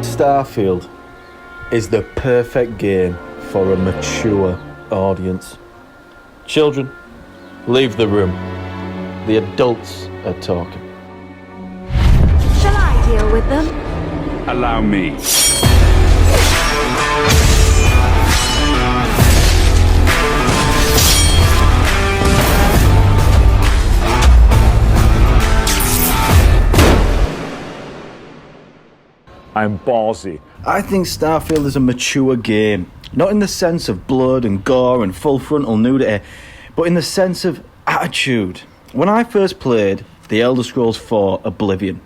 Starfield is the perfect game for a mature audience. Children, leave the room. The adults are talking. Shall I deal with them? Allow me. I'm ballsy. I think Starfield is a mature game. Not in the sense of blood and gore and full frontal nudity, but in the sense of attitude. When I first played The Elder Scrolls 4 Oblivion,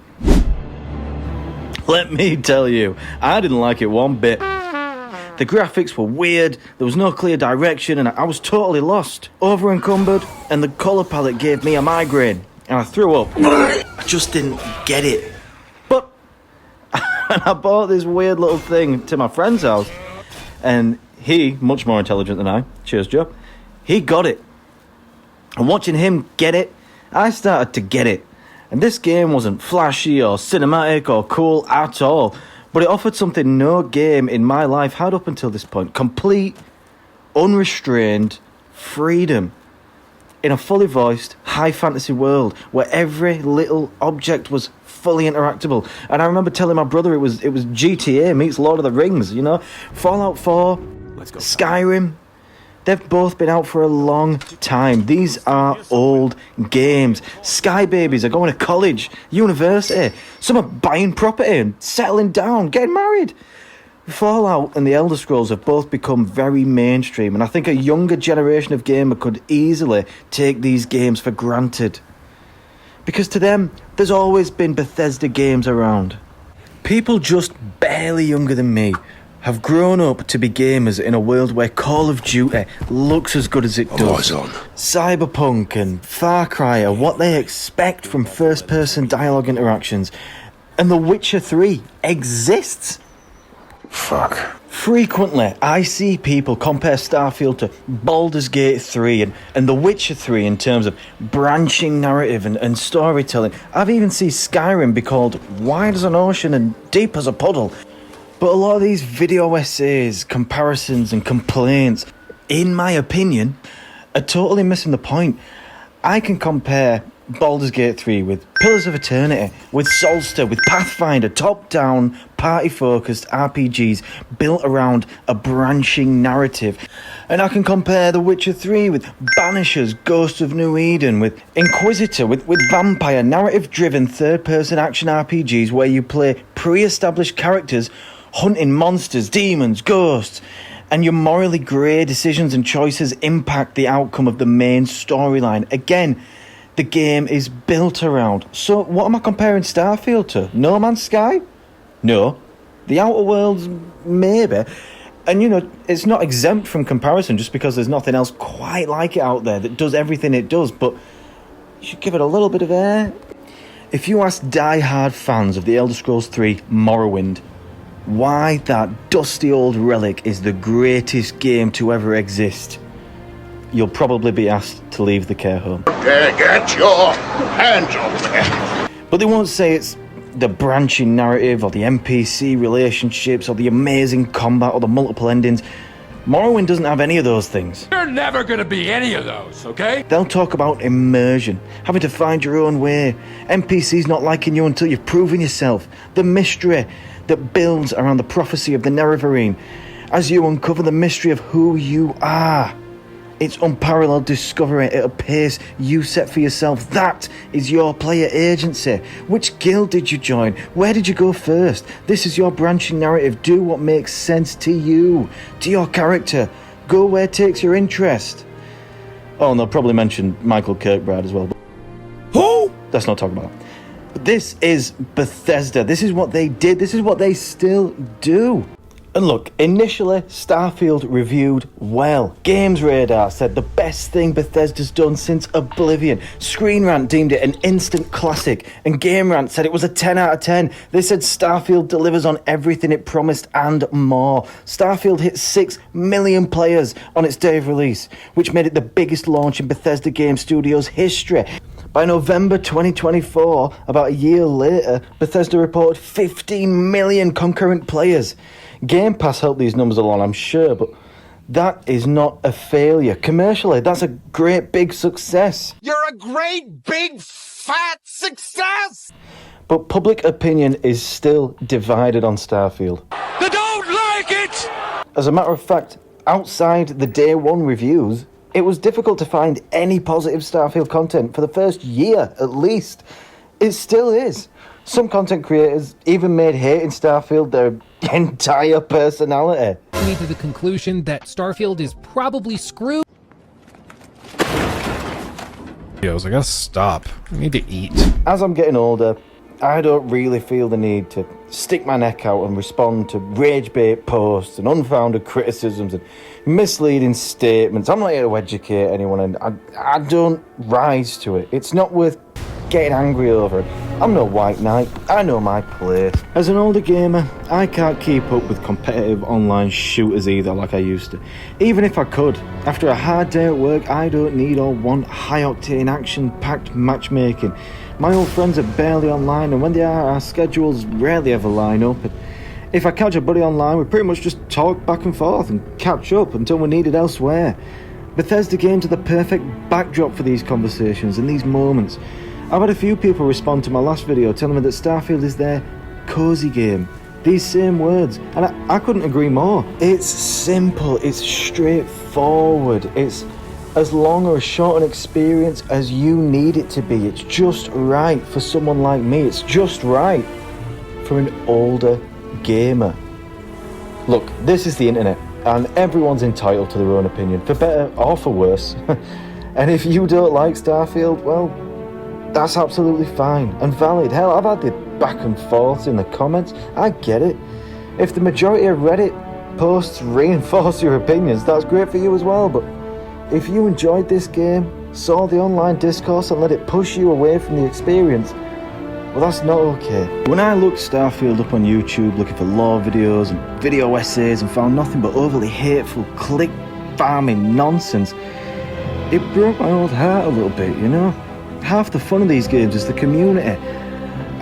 let me tell you, I didn't like it one bit. The graphics were weird, there was no clear direction, and I was totally lost, over-encumbered, and the colour palette gave me a migraine, and I threw up. I just didn't get it. But I bought this weird little thing to my friend's house, and he, much more intelligent than I, cheers Joe, he got it. And watching him get it, I started to get it. And this game wasn't flashy or cinematic or cool at all, but it offered something no game in my life had up until this point. Complete, unrestrained freedom in a fully voiced, high fantasy world where every little object was fully interactable. And I remember telling my brother it was GTA meets Lord of the Rings, you know? Fallout 4, Skyrim, they've both been out for a long time. These are old games. Sky babies are going to college, university. Some are buying property and settling down, getting married. Fallout and The Elder Scrolls have both become very mainstream, and I think a younger generation of gamer could easily take these games for granted. Because to them, there's always been Bethesda games around. People just barely younger than me have grown up to be gamers in a world where Call of Duty looks as good as it does. Cyberpunk and Far Cry are what they expect from first-person dialogue interactions. And The Witcher 3 exists. Fuck. Frequently, I see people compare Starfield to Baldur's Gate 3 and The Witcher 3 in terms of branching narrative and storytelling. I've even seen Skyrim be called wide as an ocean and deep as a puddle. But a lot of these video essays, comparisons and complaints, in my opinion, are totally missing the point. I can compare Baldur's Gate 3 with Pillars of Eternity, with Solstice, with Pathfinder, top-down, party-focused RPGs built around a branching narrative. And I can compare The Witcher 3 with Banishers, Ghosts of New Eden, with Inquisitor, with vampire, narrative-driven third-person action RPGs where you play pre-established characters hunting monsters, demons, ghosts, and your morally grey decisions and choices impact the outcome of the main storyline. Again, the game is built around. So what am I comparing Starfield to? No Man's Sky? No. The Outer Worlds? Maybe. And, you know, it's not exempt from comparison just because there's nothing else quite like it out there that does everything it does, but you should give it a little bit of air. If you ask die-hard fans of The Elder Scrolls 3 Morrowind why that dusty old relic is the greatest game to ever exist, you'll probably be asked to leave the care home. Get your hands off me! But they won't say it's the branching narrative or the NPC relationships or the amazing combat or the multiple endings. Morrowind doesn't have any of those things. You're never gonna be any of those, okay? They'll talk about immersion, having to find your own way, NPCs not liking you until you've proven yourself, the mystery that builds around the prophecy of the Nerevarine as you uncover the mystery of who you are. It's unparalleled discovery at a pace you set for yourself. That is your player agency. Which guild did you join? Where did you go first? This is your branching narrative. Do what makes sense to you, to your character. Go where it takes your interest. Oh, and they'll probably mention Michael Kirkbride as well. Who? Let's not talk about that. But this is Bethesda. This is what they did. This is what they still do. And look, initially, Starfield reviewed well. Games Radar said the best thing Bethesda's done since Oblivion. Screen Rant deemed it an instant classic. And Game Rant said it was a 10 out of 10. They said Starfield delivers on everything it promised and more. Starfield hit 6 million players on its day of release, which made it the biggest launch in Bethesda Game Studios history. By November 2024, about a year later, Bethesda reported 15 million concurrent players. Game Pass helped these numbers along, I'm sure, but that is not a failure. Commercially, that's a great big success. You're a great big fat success! But public opinion is still divided on Starfield. They don't like it! As a matter of fact, outside the day one reviews, it was difficult to find any positive Starfield content for the first year, at least. It still is. Some content creators even made hating Starfield their entire personality. Me to the conclusion that Starfield is probably screwed. I gotta stop. I need to eat. As I'm getting older, I don't really feel the need to stick my neck out and respond to rage-bait posts and unfounded criticisms and misleading statements. I'm not here to educate anyone, and I don't rise to it. It's not worth getting angry over it. I'm no white knight. I know my place. As an older gamer, I can't keep up with competitive online shooters either like I used to. Even if I could, after a hard day at work, I don't need or want high-octane, action-packed matchmaking. My old friends are barely online, and when they are, our schedules rarely ever line up. And if I catch a buddy online, we pretty much just talk back and forth and catch up until we're needed elsewhere. Bethesda games are the perfect backdrop for these conversations and these moments. I've had a few people respond to my last video telling me that Starfield is their cozy game. These same words, and I couldn't agree more. It's simple, it's straightforward, it's as long or as short an experience as you need it to be. It's just right for someone like me. It's just right for an older gamer. Look, this is the internet, and everyone's entitled to their own opinion, for better or for worse. And if you don't like Starfield, well, that's absolutely fine and valid. Hell, I've had the back and forths in the comments. I get it. If the majority of Reddit posts reinforce your opinions, that's great for you as well. But if you enjoyed this game, saw the online discourse and let it push you away from the experience, well, that's not okay. When I looked Starfield up on YouTube looking for lore videos and video essays and found nothing but overly hateful click farming nonsense, it broke my old heart a little bit, you know? Half the fun of these games is the community,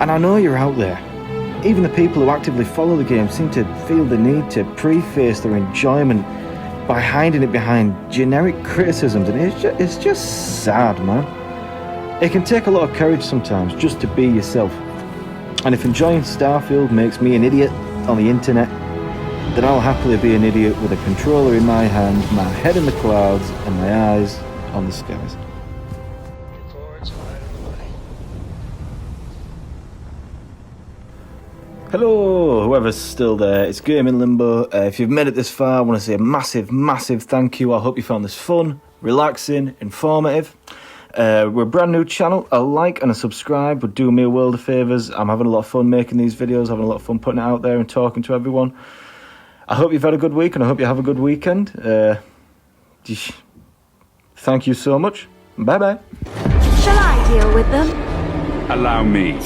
and I know you're out there. Even the people who actively follow the game seem to feel the need to preface their enjoyment by hiding it behind generic criticisms, and it's just sad, man. It can take a lot of courage sometimes just to be yourself, and if enjoying Starfield makes me an idiot on the internet, then I'll happily be an idiot with a controller in my hand, my head in the clouds, and my eyes on the skies. Hello, whoever's still there, it's Gaming Limbo. If you've made it this far, I want to say a massive, massive thank you. I hope you found this fun, relaxing, informative. We're a brand new channel. A like and a subscribe would do me a world of favours. I'm having a lot of fun making these videos, having a lot of fun putting it out there and talking to everyone. I hope you've had a good week and I hope you have a good weekend. Thank you so much. Bye-bye. Shall I deal with them? Allow me.